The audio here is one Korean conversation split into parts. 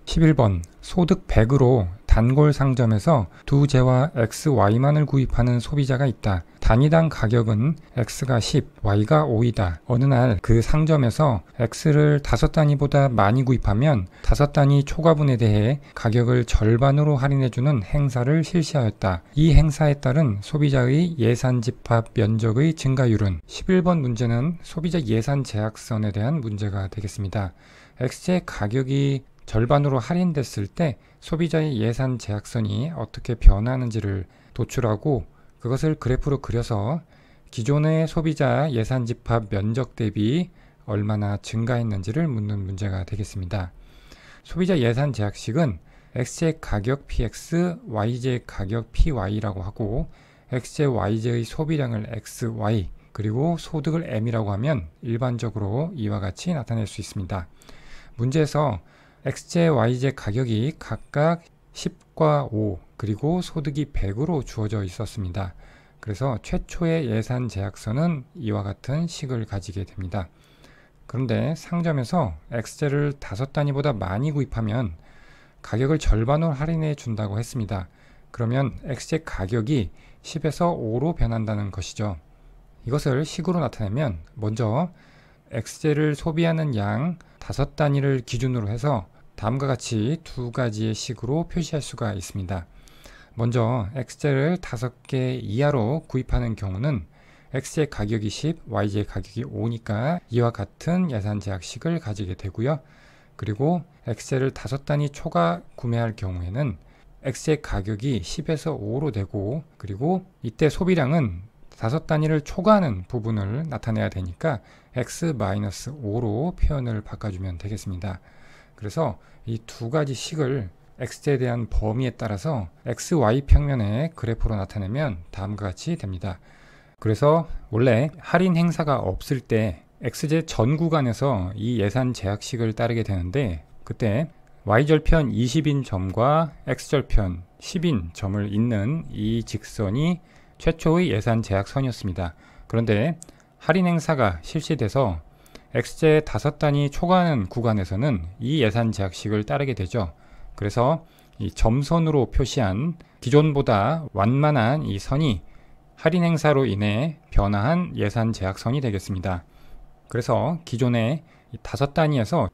11번 소득 100으로 단골 상점에서 두 재와 XY만을 구입하는 소비자가 있다. 단위당 가격은 X가 10, Y가 5이다. 어느 날 그 상점에서 X를 5단위보다 많이 구입하면 5단위 초과분에 대해 가격을 절반으로 할인해주는 행사를 실시하였다. 이 행사에 따른 소비자의 예산 집합 면적의 증가율은 11번 문제는 소비자 예산 제약선에 대한 문제가 되겠습니다. X의 가격이 절반으로 할인됐을 때 소비자의 예산 제약선이 어떻게 변하는지를 도출하고 그것을 그래프로 그려서 기존의 소비자 예산 집합 면적 대비 얼마나 증가했는지를 묻는 문제가 되겠습니다. 소비자 예산 제약식은 X의 가격 PX, YJ의 가격 PY라고 하고 X제, YJ의 소비량을 XY 그리고 소득을 M이라고 하면 일반적으로 이와 같이 나타낼 수 있습니다. 문제에서 X제, Y제 가격이 각각 10과 5 그리고 소득이 100으로 주어져 있었습니다. 그래서 최초의 예산 제약선은 이와 같은 식을 가지게 됩니다. 그런데 상점에서 X제를 5단위보다 많이 구입하면 가격을 절반으로 할인해 준다고 했습니다. 그러면 X제 가격이 10에서 5로 변한다는 것이죠. 이것을 식으로 나타내면 먼저 X제를 소비하는 양 5단위를 기준으로 해서 다음과 같이 두 가지의 식으로 표시할 수가 있습니다. 먼저 X제를 5개 이하로 구입하는 경우는 X의 가격이 10, Y의 가격이 5니까 이와 같은 예산 제약식을 가지게 되고요. 그리고 X제를 5단위 초과 구매할 경우에는 X의 가격이 10에서 5로 되고 그리고 이때 소비량은 5단위를 초과하는 부분을 나타내야 되니까 X-5로 표현을 바꿔주면 되겠습니다. 그래서 이 두 가지 식을 X제에 대한 범위에 따라서 XY 평면의 그래프로 나타내면 다음과 같이 됩니다. 그래서 원래 할인 행사가 없을 때 X제 전 구간에서 이 예산 제약식을 따르게 되는데 그때 Y절편 20인 점과 X절편 10인 점을 잇는 이 직선이 최초의 예산 제약선이었습니다. 그런데 할인 행사가 실시돼서 X제 5단위 초과하는 구간에서는 이 예산 제약식을 따르게 되죠. 그래서 이 점선으로 표시한 기존보다 완만한 이 선이 할인 행사로 인해 변화한 예산 제약선이 되겠습니다. 그래서 기존의 5단위에서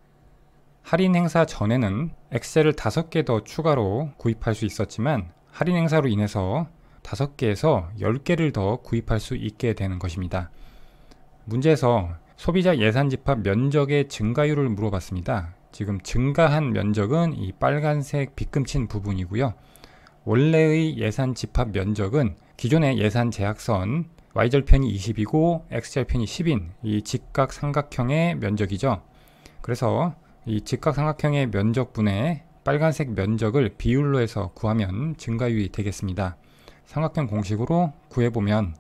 할인 행사 전에는 X제를 5개 더 추가로 구입할 수 있었지만 할인 행사로 인해서 5개에서 10개를 더 구입할 수 있게 되는 것입니다. 문제에서 소비자 예산 집합 면적의 증가율을 물어봤습니다. 지금 증가한 면적은 이 빨간색 빗금친 부분이고요. 원래의 예산 집합 면적은 기존의 예산 제약선 Y절편이 20이고 X절편이 10인 이 직각삼각형의 면적이죠. 그래서 이 직각삼각형의 면적분의 빨간색 면적을 비율로 해서 구하면 증가율이 되겠습니다. 삼각형 공식으로 구해보면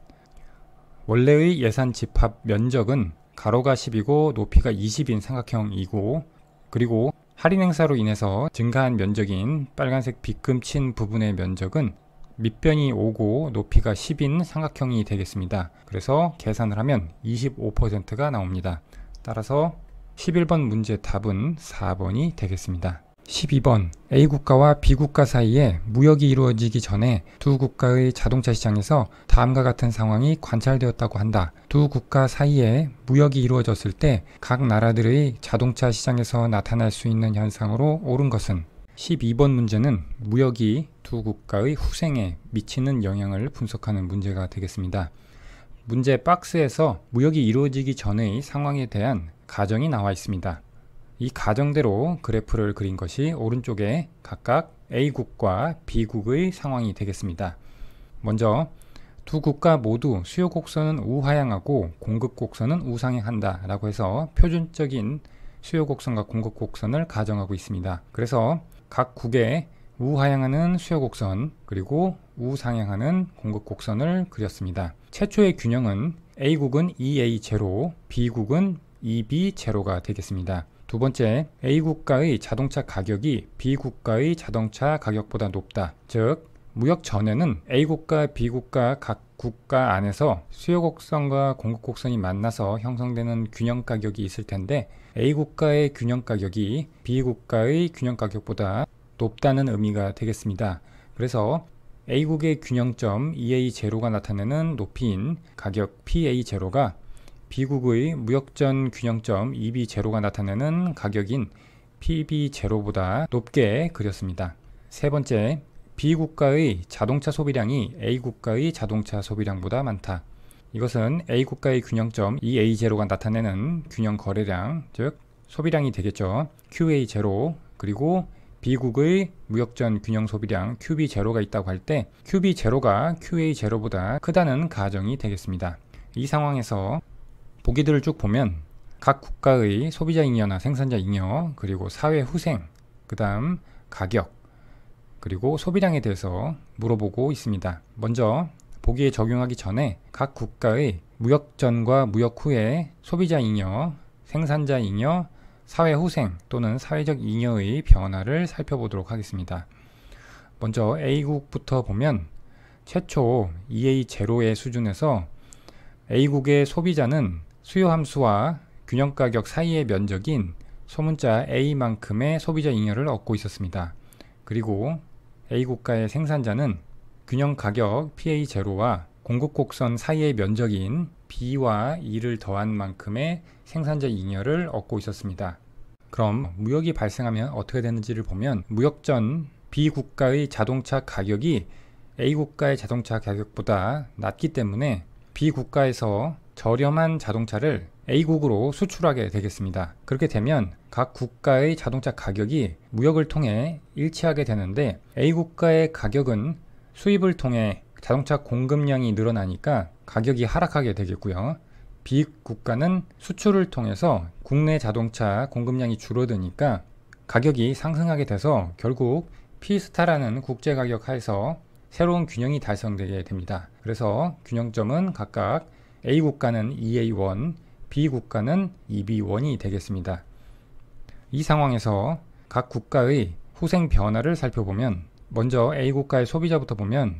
원래의 예산 집합 면적은 가로가 10이고 높이가 20인 삼각형이고 그리고 할인 행사로 인해서 증가한 면적인 빨간색 빗금친 부분의 면적은 밑변이 5고 높이가 10인 삼각형이 되겠습니다. 그래서 계산을 하면 25%가 나옵니다. 따라서 11번 문제 답은 4번이 되겠습니다. 12번 A국가와 B국가 사이에 무역이 이루어지기 전에 두 국가의 자동차 시장에서 다음과 같은 상황이 관찰되었다고 한다. 두 국가 사이에 무역이 이루어졌을 때 각 나라들의 자동차 시장에서 나타날 수 있는 현상으로 옳은 것은 12번 문제는 무역이 두 국가의 후생에 미치는 영향을 분석하는 문제가 되겠습니다. 문제 박스에서 무역이 이루어지기 전의 상황에 대한 가정이 나와 있습니다. 이 가정대로 그래프를 그린 것이 오른쪽에 각각 A국과 B국의 상황이 되겠습니다. 먼저 두 국가 모두 수요 곡선은 우하향하고 공급 곡선은 우상향한다 라고 해서 표준적인 수요 곡선과 공급 곡선을 가정하고 있습니다. 그래서 각 국에 우하향하는 수요 곡선 그리고 우상향하는 공급 곡선을 그렸습니다. 최초의 균형은 A국은 EA0, B국은 EB0가 되겠습니다. 두 번째, A국가의 자동차 가격이 B국가의 자동차 가격보다 높다. 즉, 무역 전에는 A국가, B국가 각 국가 안에서 수요 곡선과 공급 곡선이 만나서 형성되는 균형 가격이 있을 텐데 A국가의 균형가격이 B국가의 균형가격보다 높다는 의미가 되겠습니다. 그래서 A국의 균형점 EA0가 나타내는 높이인 가격 PA0가 B국의 무역전 균형점 EB0가 나타내는 가격인 PB0보다 높게 그렸습니다. 세 번째, B국가의 자동차 소비량이 A국가의 자동차 소비량보다 많다. 이것은 A국가의 균형점 EA0가 나타내는 균형 거래량, 즉 소비량이 되겠죠. QA0, 그리고 B국의 무역전 균형 소비량 QB0가 있다고 할 때 QB0가 QA0보다 크다는 가정이 되겠습니다. 이 상황에서 보기들을 쭉 보면 각 국가의 소비자 잉여나 생산자 잉여, 그리고 사회 후생, 그 다음 가격, 그리고 소비량에 대해서 물어보고 있습니다. 먼저 보기에 적용하기 전에 각 국가의 무역 전과 무역 후의 소비자 잉여, 생산자 잉여, 사회 후생 또는 사회적 잉여의 변화를 살펴보도록 하겠습니다. 먼저 A국부터 보면 최초 EA0의 수준에서 A국의 소비자는 수요 함수와 균형가격 사이의 면적인 소문자 A만큼의 소비자 잉여를 얻고 있었습니다. 그리고 A국가의 생산자는 균형가격 PA0와 공급곡선 사이의 면적인 B와 E를 더한 만큼의 생산자 잉여를 얻고 있었습니다. 그럼 무역이 발생하면 어떻게 되는지를 보면 무역 전 B국가의 자동차 가격이 A국가의 자동차 가격보다 낮기 때문에 B국가에서 저렴한 자동차를 A국으로 수출하게 되겠습니다. 그렇게 되면 각 국가의 자동차 가격이 무역을 통해 일치하게 되는데 A국가의 가격은 수입을 통해 자동차 공급량이 늘어나니까 가격이 하락하게 되겠고요. B국가는 수출을 통해서 국내 자동차 공급량이 줄어드니까 가격이 상승하게 돼서 결국 P스타라는 국제가격 하에서 새로운 균형이 달성되게 됩니다. 그래서 균형점은 각각 A국가는 EA1, B국가는 EB1이 되겠습니다. 이 상황에서 각 국가의 후생 변화를 살펴보면 먼저 A국가의 소비자부터 보면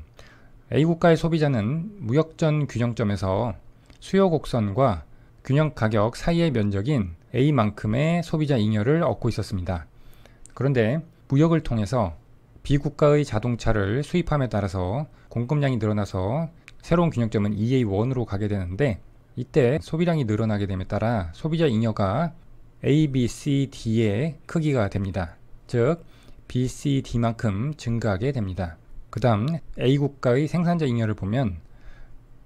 A국가의 소비자는 무역전 균형점에서 수요 곡선과 균형 가격 사이의 면적인 A만큼의 소비자 잉여를 얻고 있었습니다. 그런데 무역을 통해서 B국가의 자동차를 수입함에 따라서 공급량이 늘어나서 새로운 균형점은 EA1으로 가게 되는데 이때 소비량이 늘어나게 됨에 따라 소비자 잉여가 A, B, C, D의 크기가 됩니다. 즉 B, C, D만큼 증가하게 됩니다. 그 다음 A국가의 생산자 잉여를 보면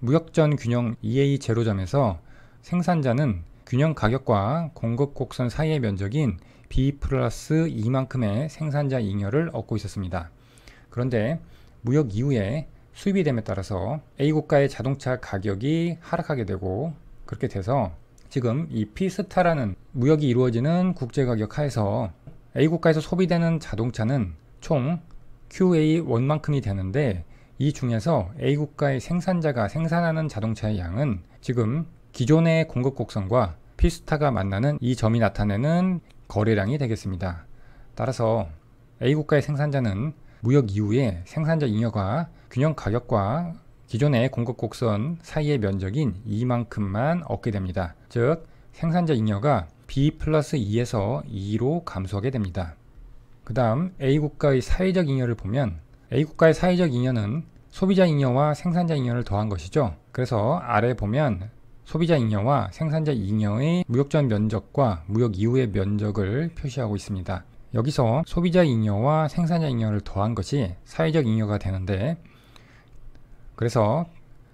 무역전 균형 EA0점에서 생산자는 균형 가격과 공급 곡선 사이의 면적인 B 플러스 2만큼의 생산자 잉여를 얻고 있었습니다. 그런데 무역 이후에 수입이 됨에 따라서 A국가의 자동차 가격이 하락하게 되고 그렇게 돼서 지금 이 P스타라는 무역이 이루어지는 국제가격 하에서 A국가에서 소비되는 자동차는 총 QA1만큼이 되는데 이 중에서 A국가의 생산자가 생산하는 자동차의 양은 지금 기존의 공급 곡선과 P스타가 만나는 이 점이 나타내는 거래량이 되겠습니다. 따라서 A국가의 생산자는 무역 이후에 생산자 잉여가 균형 가격과 기존의 공급 곡선 사이의 면적인 이만큼만 얻게 됩니다. 즉 생산자 잉여가 B 플러스 2에서 2로 감소하게 됩니다. 그 다음 A국가의 사회적 잉여를 보면 A국가의 사회적 잉여는 소비자 잉여와 생산자 잉여를 더한 것이죠. 그래서 아래 보면 소비자 잉여와 생산자 잉여의 무역전 면적과 무역 이후의 면적을 표시하고 있습니다. 여기서 소비자 잉여와 생산자 잉여를 더한 것이 사회적 잉여가 되는데 그래서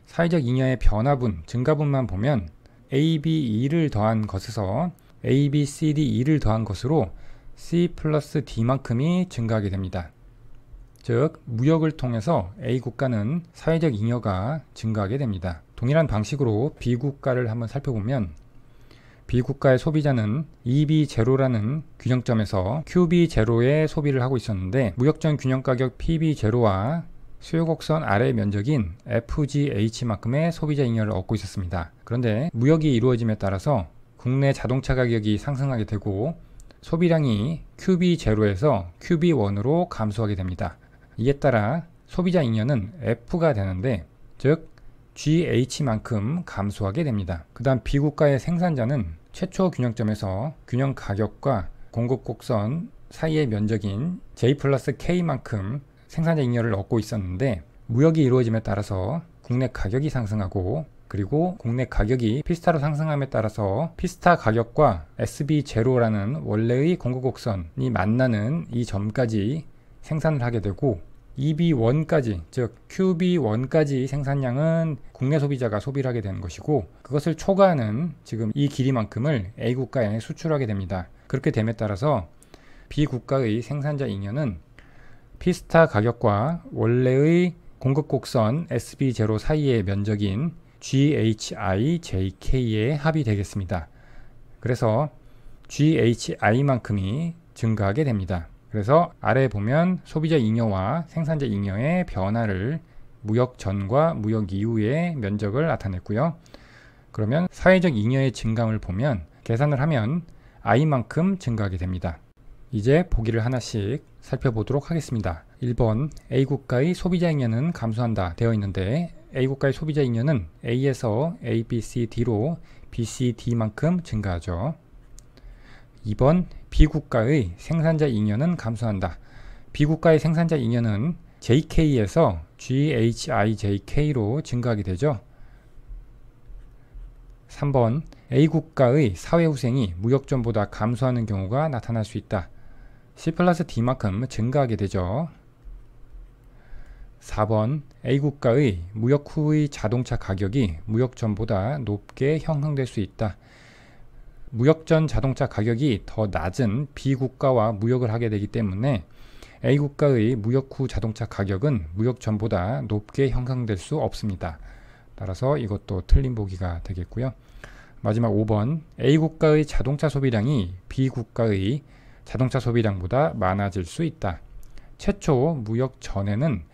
사회적 잉여의 변화분, 증가분만 보면 A, B, E를 더한 것에서 A, B, C, D, E를 더한 것으로 C 플러스 D만큼이 증가하게 됩니다. 즉 무역을 통해서 A국가는 사회적 잉여가 증가하게 됩니다. 동일한 방식으로 B국가를 한번 살펴보면 B국가의 소비자는 EB0라는 균형점에서 QB0의 소비를 하고 있었는데 무역전 균형가격 PB0와 수요곡선 아래 면적인 FGH만큼의 소비자 잉여를 얻고 있었습니다. 그런데 무역이 이루어짐에 따라서 국내 자동차 가격이 상승하게 되고 소비량이 QB0에서 QB1으로 감소하게 됩니다. 이에 따라 소비자 잉여는 F가 되는데 즉 GH만큼 감소하게 됩니다. 그 다음 B국가의 생산자는 최초 균형점에서 균형 가격과 공급 곡선 사이의 면적인 J 플러스 K만큼 생산자 잉여를 얻고 있었는데, 무역이 이루어짐에 따라서 국내 가격이 상승하고, 그리고 국내 가격이 피스타로 상승함에 따라서 피스타 가격과 SB0라는 원래의 공급 곡선이 만나는 이 점까지 생산을 하게 되고, EB1까지, 즉 QB1까지 생산량은 국내 소비자가 소비를 하게 되는 것이고, 그것을 초과하는 지금 이 길이만큼을 A 국가에 수출하게 됩니다. 그렇게 됨에 따라서 B 국가의 생산자 잉여는 피스타 가격과 원래의 공급 곡선 SB0 사이의 면적인 GHI-JK의 합이 되겠습니다. 그래서 GHI만큼이 증가하게 됩니다. 그래서 아래에 보면 소비자 잉여와 생산자 잉여의 변화를 무역 전과 무역 이후의 면적을 나타냈고요. 그러면 사회적 잉여의 증감을 보면 계산을 하면 I만큼 증가하게 됩니다. 이제 보기를 하나씩 살펴보도록 하겠습니다. 1번 A 국가의 소비자 잉여는 감소한다 되어 있는데, A 국가의 소비자 잉여는 A에서 A, B, C, D로 B, C, D만큼 증가하죠. 2번 B 국가의 생산자 잉여는 감소한다. B 국가의 생산자 잉여는 JK에서 GHI-JK로 증가하게 되죠. 3번 A 국가의 사회후생이 무역전보다 감소하는 경우가 나타날 수 있다. C 플러스 D만큼 증가하게 되죠. 4번 A 국가의 무역 후의 자동차 가격이 무역전보다 높게 형성될 수 있다. 무역 전 자동차 가격이 더 낮은 B 국가와 무역을 하게 되기 때문에 A 국가의 무역 후 자동차 가격은 무역 전보다 높게 형성될 수 없습니다. 따라서 이것도 틀린 보기가 되겠고요. 마지막 5번 A 국가의 자동차 소비량이 B 국가의 자동차 소비량보다 많아질 수 있다. 최초 무역 전에는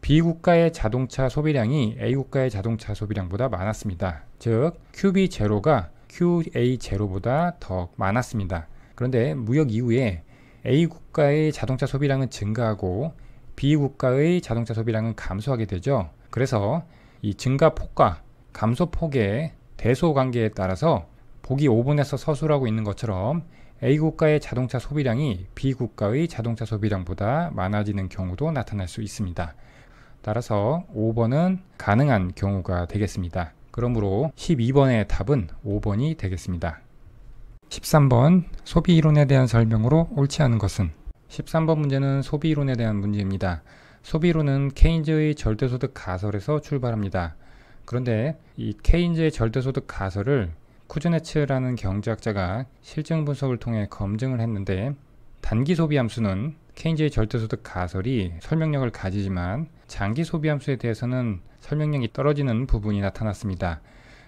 B 국가의 자동차 소비량이 A 국가의 자동차 소비량보다 많았습니다. 즉 QB0가 QA0보다 더 많았습니다. 그런데 무역 이후에 A 국가의 자동차 소비량은 증가하고 B 국가의 자동차 소비량은 감소하게 되죠. 그래서 이 증가폭과 감소폭의 대소관계에 따라서 보기 5번에서 서술하고 있는 것처럼 A 국가의 자동차 소비량이 B 국가의 자동차 소비량보다 많아지는 경우도 나타날 수 있습니다. 따라서 5번은 가능한 경우가 되겠습니다. 그러므로 12번의 답은 5번이 되겠습니다. 13번 소비이론에 대한 설명으로 옳지 않은 것은? 13번 문제는 소비이론에 대한 문제입니다. 소비이론은 케인즈의 절대소득 가설에서 출발합니다. 그런데 이 케인즈의 절대소득 가설을 쿠즈네츠라는 경제학자가 실증 분석을 통해 검증을 했는데, 단기 소비함수는 케인즈의 절대소득 가설이 설명력을 가지지만 장기 소비함수에 대해서는 설명력이 떨어지는 부분이 나타났습니다.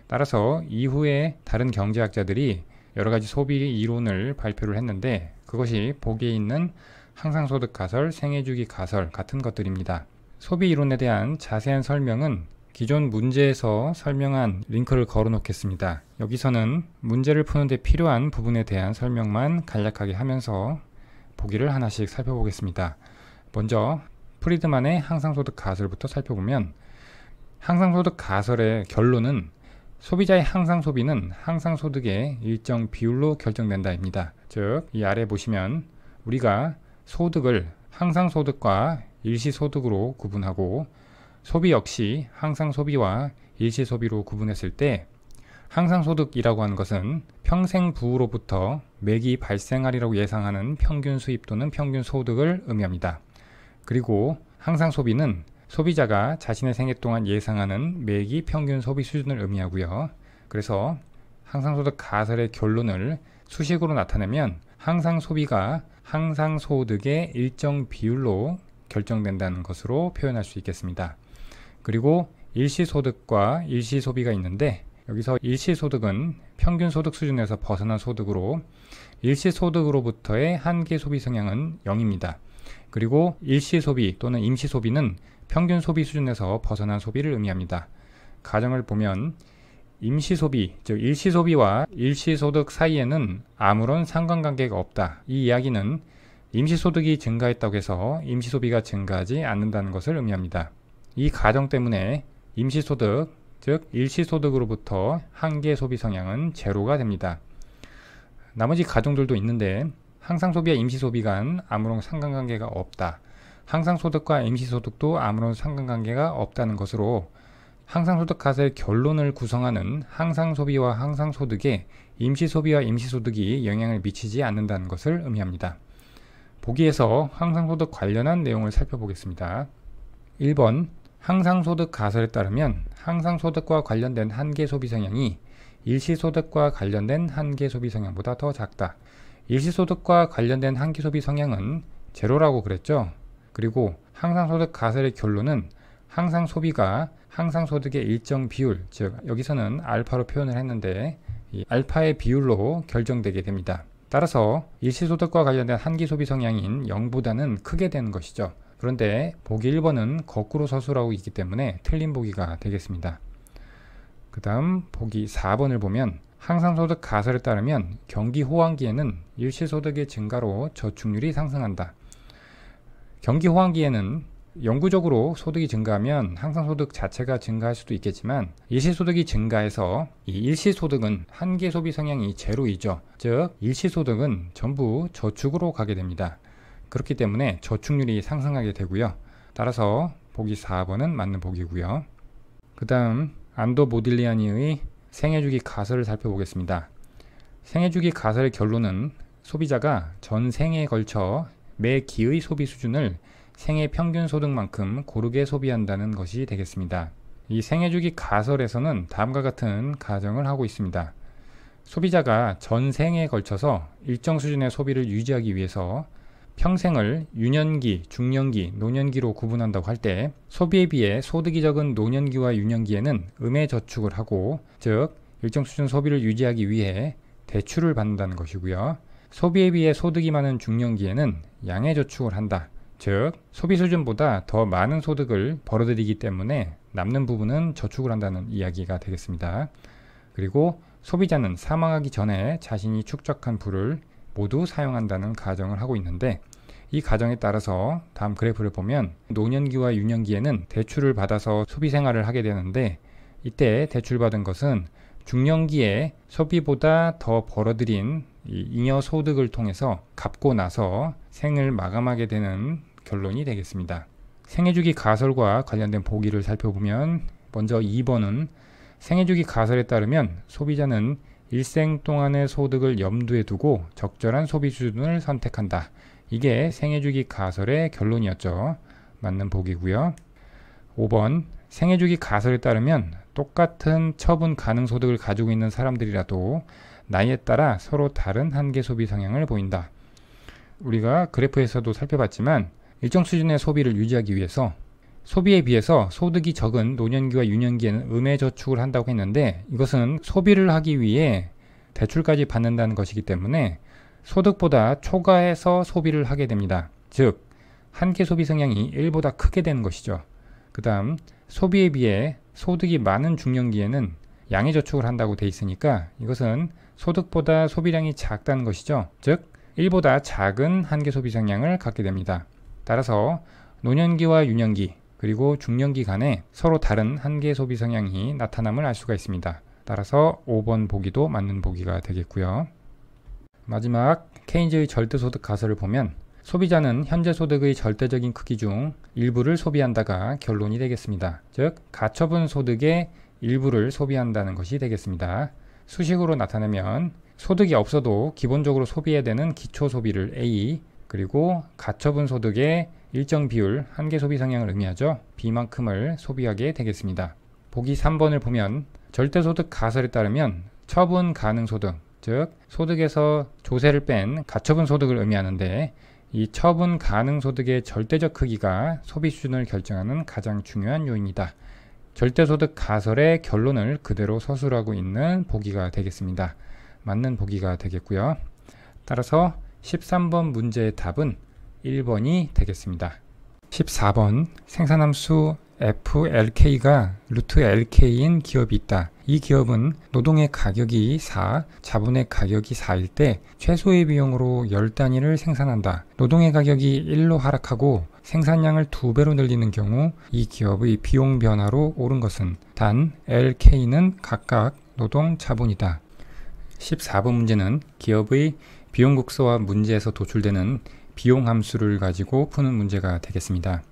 따라서 이후에 다른 경제학자들이 여러가지 소비 이론을 발표를 했는데, 그것이 보기에 있는 항상소득 가설, 생애주기 가설 같은 것들입니다. 소비 이론에 대한 자세한 설명은 기존 문제에서 설명한 링크를 걸어 놓겠습니다. 여기서는 문제를 푸는데 필요한 부분에 대한 설명만 간략하게 하면서 보기를 하나씩 살펴보겠습니다. 먼저 프리드만의 항상소득 가설부터 살펴보면, 항상소득 가설의 결론은 소비자의 항상소비는 항상소득의 일정 비율로 결정된다입니다. 즉, 이 아래 보시면 우리가 소득을 항상소득과 일시소득으로 구분하고 소비 역시 항상소비와 일시소비로 구분했을 때, 항상소득이라고 하는 것은 평생 부로부터 매기 발생하리라고 예상하는 평균 수입 또는 평균 소득을 의미합니다. 그리고 항상소비는 소비자가 자신의 생애 동안 예상하는 매기 평균 소비 수준을 의미하고요. 그래서 항상소득 가설의 결론을 수식으로 나타내면 항상소비가 항상소득의 일정 비율로 결정된다는 것으로 표현할 수 있겠습니다. 그리고 일시소득과 일시소비가 있는데, 여기서 일시소득은 평균소득 수준에서 벗어난 소득으로, 일시소득으로부터의 한계 소비 성향은 0입니다. 그리고 일시소비 또는 임시소비는 평균소비 수준에서 벗어난 소비를 의미합니다. 가정을 보면 임시소비, 즉 일시소비와 일시소득 사이에는 아무런 상관관계가 없다. 이 이야기는 임시소득이 증가했다고 해서 임시소비가 증가하지 않는다는 것을 의미합니다. 이 가정 때문에 임시소득, 즉 일시소득으로부터 한계 소비 성향은 제로가 됩니다. 나머지 가정들도 있는데 항상 소비와 임시 소비 간 아무런 상관관계가 없다. 항상 소득과 임시 소득도 아무런 상관관계가 없다는 것으로 항상 소득 가설의 결론을 구성하는 항상 소비와 항상 소득에 임시 소비와 임시 소득이 영향을 미치지 않는다는 것을 의미합니다. 보기에서 항상 소득 관련한 내용을 살펴보겠습니다. 1번 항상 소득 가설에 따르면 항상 소득과 관련된 한계 소비 성향이 일시 소득과 관련된 한계 소비 성향보다 더 작다. 일시 소득과 관련된 한계 소비 성향은 제로라고 그랬죠. 그리고 항상 소득 가설의 결론은 항상 소비가 항상 소득의 일정 비율, 즉 여기서는 알파로 표현을 했는데 이 알파의 비율로 결정되게 됩니다. 따라서 일시 소득과 관련된 한계 소비 성향인 0보다는 크게 되는 것이죠. 그런데 보기 1번은 거꾸로 서술하고 있기 때문에 틀린 보기가 되겠습니다. 그 다음 보기 4번을 보면 항상 소득 가설에 따르면 경기 호황기에는 일시 소득의 증가로 저축률이 상승한다. 경기 호황기에는 영구적으로 소득이 증가하면 항상 소득 자체가 증가할 수도 있겠지만 일시 소득이 증가해서 이 일시 소득은 한계 소비 성향이 제로이죠. 즉 일시 소득은 전부 저축으로 가게 됩니다. 그렇기 때문에 저축률이 상승하게 되고요. 따라서 보기 4번은 맞는 보기고요. 그 다음 안도 모딜리아니의 생애주기 가설을 살펴보겠습니다. 생애주기 가설의 결론은 소비자가 전 생애에 걸쳐 매 기의 소비 수준을 생애 평균 소득만큼 고르게 소비한다는 것이 되겠습니다. 이 생애주기 가설에서는 다음과 같은 가정을 하고 있습니다. 소비자가 전 생애에 걸쳐서 일정 수준의 소비를 유지하기 위해서 평생을 유년기, 중년기, 노년기로 구분한다고 할 때 소비에 비해 소득이 적은 노년기와 유년기에는 음의 저축을 하고, 즉 일정 수준 소비를 유지하기 위해 대출을 받는다는 것이고요. 소비에 비해 소득이 많은 중년기에는 양의 저축을 한다. 즉 소비 수준보다 더 많은 소득을 벌어들이기 때문에 남는 부분은 저축을 한다는 이야기가 되겠습니다. 그리고 소비자는 사망하기 전에 자신이 축적한 부를 모두 사용한다는 가정을 하고 있는데, 이 가정에 따라서 다음 그래프를 보면 노년기와 유년기에는 대출을 받아서 소비 생활을 하게 되는데, 이때 대출받은 것은 중년기에 소비보다 더 벌어들인 이 잉여 소득을 통해서 갚고 나서 생을 마감하게 되는 결론이 되겠습니다. 생애주기 가설과 관련된 보기를 살펴보면 먼저 2번은 생애주기 가설에 따르면 소비자는 일생 동안의 소득을 염두에 두고 적절한 소비 수준을 선택한다. 이게 생애주기 가설의 결론이었죠. 맞는 보기고요. 5번 생애주기 가설에 따르면 똑같은 처분 가능 소득을 가지고 있는 사람들이라도 나이에 따라 서로 다른 한계 소비 성향을 보인다. 우리가 그래프에서도 살펴봤지만 일정 수준의 소비를 유지하기 위해서 소비에 비해서 소득이 적은 노년기와 유년기에는 음의 저축을 한다고 했는데, 이것은 소비를 하기 위해 대출까지 받는다는 것이기 때문에 소득보다 초과해서 소비를 하게 됩니다. 즉 한계 소비 성향이 1보다 크게 되는 것이죠. 그 다음 소비에 비해 소득이 많은 중년기에는 양의 저축을 한다고 돼 있으니까 이것은 소득보다 소비량이 작다는 것이죠. 즉 1보다 작은 한계 소비 성향을 갖게 됩니다. 따라서 노년기와 유년기 그리고 중년기 간에 서로 다른 한계 소비 성향이 나타남을 알 수가 있습니다. 따라서 5번 보기도 맞는 보기가 되겠고요. 마지막 케인즈의 절대소득 가설을 보면 소비자는 현재 소득의 절대적인 크기 중 일부를 소비한다가 결론이 되겠습니다. 즉 가처분 소득의 일부를 소비한다는 것이 되겠습니다. 수식으로 나타내면 소득이 없어도 기본적으로 소비해야 되는 기초 소비를 A, 그리고 가처분 소득의 일정 비율, 한계 소비 성향을 의미하죠. B만큼을 소비하게 되겠습니다. 보기 3번을 보면 절대소득 가설에 따르면 처분 가능 소득, 즉 소득에서 조세를 뺀 가처분 소득을 의미하는데, 이 처분 가능 소득의 절대적 크기가 소비 수준을 결정하는 가장 중요한 요인이다. 절대소득 가설의 결론을 그대로 서술하고 있는 보기가 되겠습니다. 맞는 보기가 되겠고요. 따라서 13번 문제의 답은 1번이 되겠습니다. 14번 생산함수 FLK가 루트 LK인 기업이 있다. 이 기업은 노동의 가격이 4, 자본의 가격이 4일 때 최소의 비용으로 10단위를 생산한다. 노동의 가격이 1로 하락하고 생산량을 2배로 늘리는 경우 이 기업의 비용 변화로 오른 것은 단 LK는 각각 노동 자본이다. 14번 문제는 기업의 비용국서와 문제에서 도출되는 비용 함수를 가지고 푸는 문제가 되겠습니다.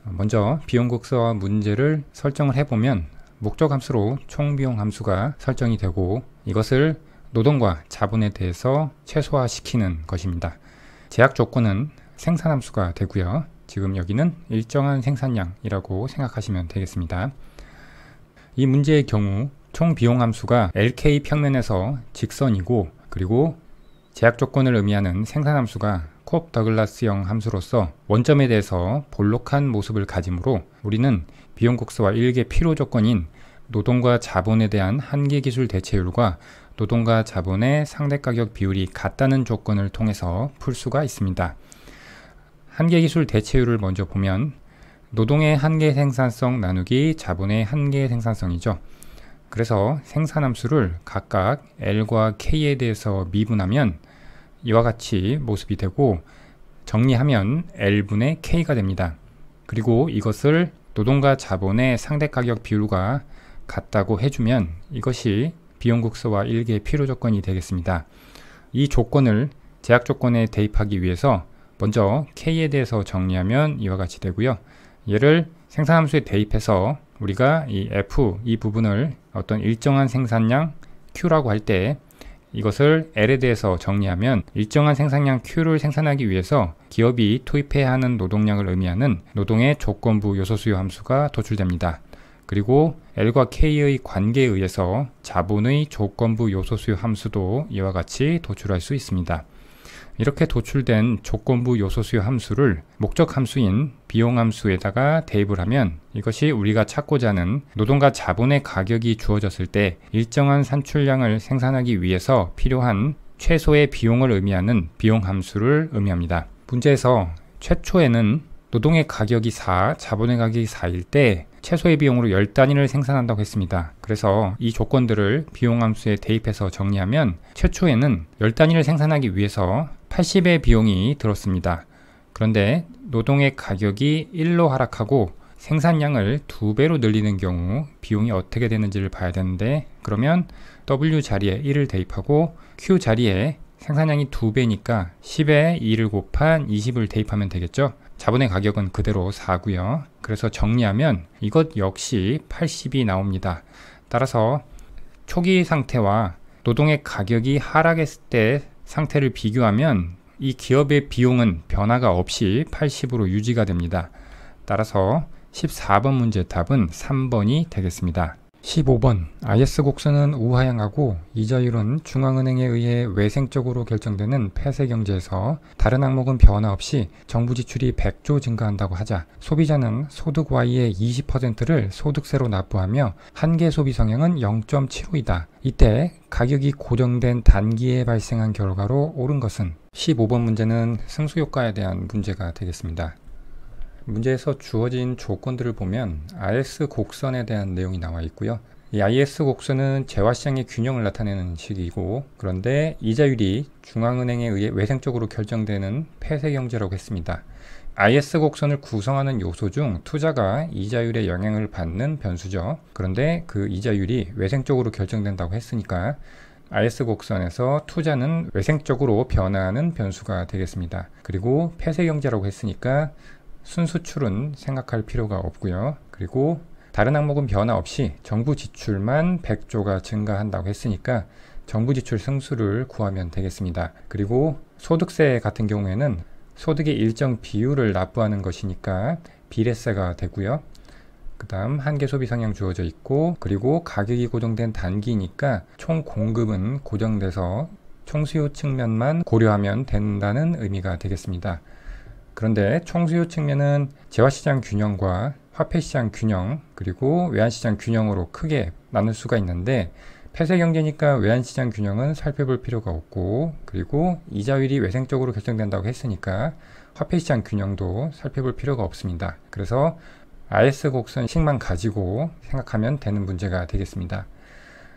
먼저 비용국서와 문제를 설정을 해보면 목적 함수로 총비용 함수가 설정이 되고 이것을 노동과 자본에 대해서 최소화시키는 것입니다. 제약 조건은 생산 함수가 되고요. 지금 여기는 일정한 생산량이라고 생각하시면 되겠습니다. 이 문제의 경우 총 비용 함수가 LK 평면에서 직선이고 그리고 제약 조건을 의미하는 생산 함수가 콥 더글라스형 함수로서 원점에 대해서 볼록한 모습을 가지므로 우리는 비용국서와 일개 필요 조건인 노동과 자본에 대한 한계기술 대체율과 노동과 자본의 상대가격 비율이 같다는 조건을 통해서 풀 수가 있습니다. 한계기술 대체율을 먼저 보면 노동의 한계 생산성 나누기 자본의 한계 생산성이죠. 그래서 생산함수를 각각 L과 K에 대해서 미분하면 이와 같이 모습이 되고 정리하면 L분의 K가 됩니다. 그리고 이것을 노동과 자본의 상대가격 비율과 같다고 해주면 이것이 비용국서와 일개 필요 조건이 되겠습니다. 이 조건을 제약 조건에 대입하기 위해서 먼저 K에 대해서 정리하면 이와 같이 되고요. 얘를 생산함수에 대입해서 우리가 이 F, 이 부분을 어떤 일정한 생산량 Q라고 할 때 이것을 L에 대해서 정리하면 일정한 생산량 Q를 생산하기 위해서 기업이 투입해야 하는 노동량을 의미하는 노동의 조건부 요소수요 함수가 도출됩니다. 그리고 L과 K의 관계에 의해서 자본의 조건부 요소수요 함수도 이와 같이 도출할 수 있습니다. 이렇게 도출된 조건부 요소수요 함수를 목적 함수인 비용 함수에다가 대입을 하면 이것이 우리가 찾고자 하는 노동과 자본의 가격이 주어졌을 때 일정한 산출량을 생산하기 위해서 필요한 최소의 비용을 의미하는 비용 함수를 의미합니다. 문제에서 최초에는 노동의 가격이 4, 자본의 가격이 4일 때 최소의 비용으로 10단위를 생산한다고 했습니다. 그래서 이 조건들을 비용함수에 대입해서 정리하면 최초에는 10단위를 생산하기 위해서 80의 비용이 들었습니다. 그런데 노동의 가격이 1로 하락하고 생산량을 2배로 늘리는 경우 비용이 어떻게 되는지를 봐야 되는데 그러면 W 자리에 1을 대입하고 Q 자리에 생산량이 2배니까 10에 2를 곱한 20을 대입하면 되겠죠. 자본의 가격은 그대로 4고요. 그래서 정리하면 이것 역시 80이 나옵니다. 따라서 초기 상태와 노동의 가격이 하락했을 때 상태를 비교하면 이 기업의 비용은 변화가 없이 80으로 유지가 됩니다. 따라서 14번 문제 답은 3번이 되겠습니다. 15번 IS 곡선은 우하향하고 이자율은 중앙은행에 의해 외생적으로 결정되는 폐쇄 경제에서 다른 항목은 변화 없이 정부 지출이 100조 증가한다고 하자 소비자는 소득 Y의 20%를 소득세로 납부하며 한계 소비 성향은 0.75이다. 이때 가격이 고정된 단기에 발생한 결과로 옳은 것은 15번 문제는 승수효과에 대한 문제가 되겠습니다. 문제에서 주어진 조건들을 보면 IS 곡선에 대한 내용이 나와 있고요. 이 IS 곡선은 재화시장의 균형을 나타내는 식이고 그런데 이자율이 중앙은행에 의해 외생적으로 결정되는 폐쇄 경제라고 했습니다. IS 곡선을 구성하는 요소 중 투자가 이자율의 영향을 받는 변수죠. 그런데 그 이자율이 외생적으로 결정된다고 했으니까 IS 곡선에서 투자는 외생적으로 변화하는 변수가 되겠습니다. 그리고 폐쇄 경제라고 했으니까 순수출은 생각할 필요가 없고요. 그리고 다른 항목은 변화 없이 정부 지출만 100조가 증가한다고 했으니까 정부 지출 승수를 구하면 되겠습니다. 그리고 소득세 같은 경우에는 소득의 일정 비율을 납부하는 것이니까 비례세가 되고요. 그 다음 한계 소비 성향 주어져 있고 그리고 가격이 고정된 단기니까 총 공급은 고정돼서 총수요 측면만 고려하면 된다는 의미가 되겠습니다. 그런데 총수요 측면은 재화시장 균형과 화폐시장 균형 그리고 외환시장 균형으로 크게 나눌 수가 있는데 폐쇄 경제니까 외환시장 균형은 살펴볼 필요가 없고 그리고 이자율이 외생적으로 결정된다고 했으니까 화폐시장 균형도 살펴볼 필요가 없습니다. 그래서 IS 곡선식만 가지고 생각하면 되는 문제가 되겠습니다.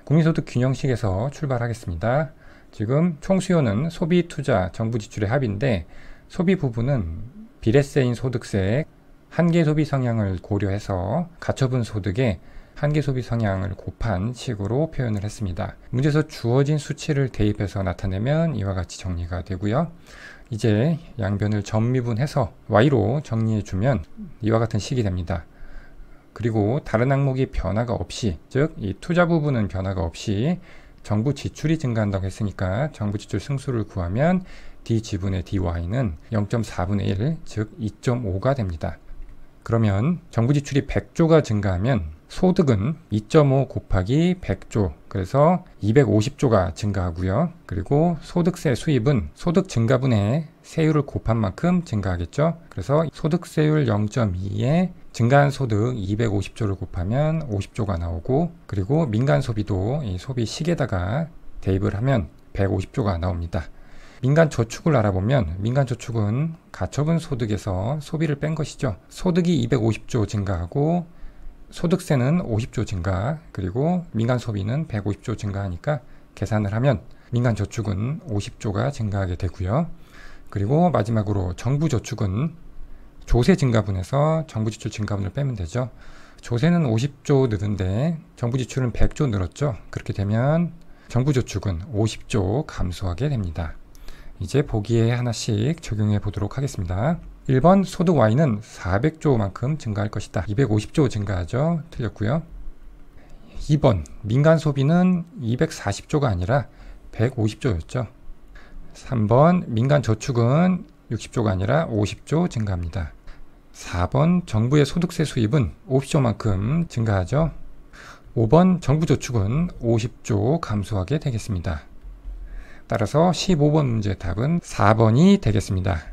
국민소득 균형식에서 출발하겠습니다. 지금 총수요는 소비, 투자, 정부 지출의 합인데 소비 부분은 비례세인 소득세에 한계 소비 성향을 고려해서 가처분 소득에 한계 소비 성향을 곱한 식으로 표현을 했습니다. 문제에서 주어진 수치를 대입해서 나타내면 이와 같이 정리가 되고요. 이제 양변을 점미분해서 y로 정리해주면 이와 같은 식이 됩니다. 그리고 다른 항목이 변화가 없이, 즉 이 투자 부분은 변화가 없이 정부 지출이 증가한다고 했으니까 정부 지출 승수를 구하면 D 지분의 DY는 0.4분의 1, 즉 2.5가 됩니다. 그러면 정부 지출이 100조가 증가하면 소득은 2.5 곱하기 100조, 그래서 250조가 증가하고요. 그리고 소득세 수입은 소득 증가분의 세율을 곱한 만큼 증가하겠죠. 그래서 소득세율 0.2에 증가한 소득 250조를 곱하면 50조가 나오고, 그리고 민간 소비도 이 소비 식에다가 대입을 하면 150조가 나옵니다. 민간 저축을 알아보면 민간 저축은 가처분 소득에서 소비를 뺀 것이죠. 소득이 250조 증가하고 소득세는 50조 증가, 그리고 민간 소비는 150조 증가하니까 계산을 하면 민간 저축은 50조가 증가하게 되고요. 그리고 마지막으로 정부 저축은 조세 증가분에서 정부 지출 증가분을 빼면 되죠. 조세는 50조 늘는데 정부 지출은 100조 늘었죠. 그렇게 되면 정부 저축은 50조 감소하게 됩니다. 이제 보기에 하나씩 적용해 보도록 하겠습니다. 1번 소득 Y는 400조만큼 증가할 것이다. 250조 증가하죠. 틀렸고요. 2번 민간 소비는 240조가 아니라 150조였죠. 3번 민간 저축은 60조가 아니라 50조 증가합니다. 4번 정부의 소득세 수입은 50조만큼 증가하죠. 5번 정부 저축은 50조 감소하게 되겠습니다. 따라서 15번 문제 답은 4번이 되겠습니다.